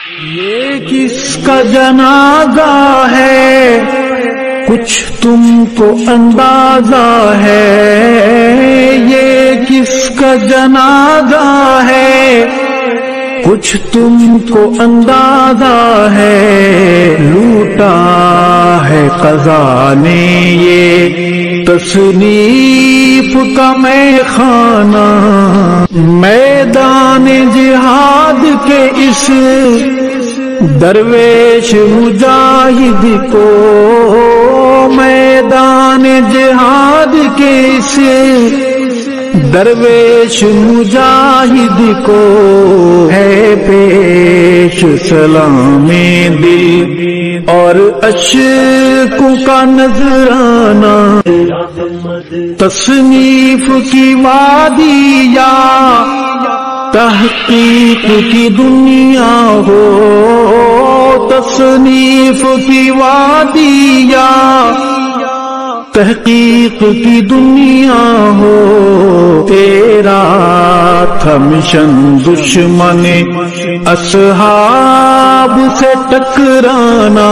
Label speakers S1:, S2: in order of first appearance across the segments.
S1: یہ کس کا جنازہ ہے کچھ تم کو اندازہ ہے، یہ کس کا جنازہ ہے کچھ تم کو اندازہ ہے، لوٹا ہے قضا نے یہ تصنیف کا میں خانہ، میدان جہاد کے اس درویش مجاہد کو، میدان جہاد کے اس درویش مجاہد کو ہے پیش سلام دل اور اشکوں کا نذرانہ، تصنیف کی وادی یا تحقیق کی دنیا ہو، تصنیف کی وادی یا تحقیق کی دنیا ہو، تیرا تھا مشن دشمن اصحاب سے ٹکرانا،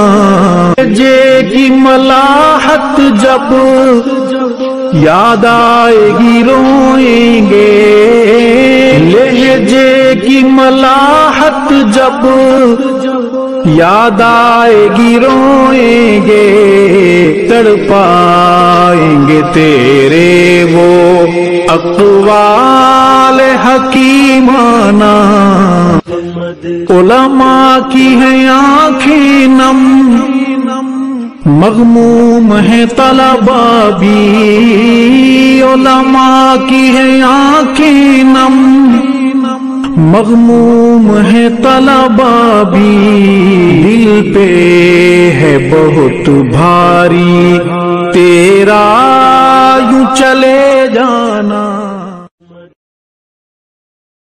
S1: جے کی ملاحت جب یاد آئے گی روئیں گے، لہجے کی ملاحت جب یاد آئے گی روئیں گے، تڑپائیں گے تیرے وہ اقوال حکیمانہ، علماء کی ہیں آنکھیں نم، مغموم ہے طلباء بھی، علماء کی ہیں آنکھیں نم، مغموم ہے طلباء بھی، دل پہ ہے بہت بھاری تیرا یوں چلے جانا۔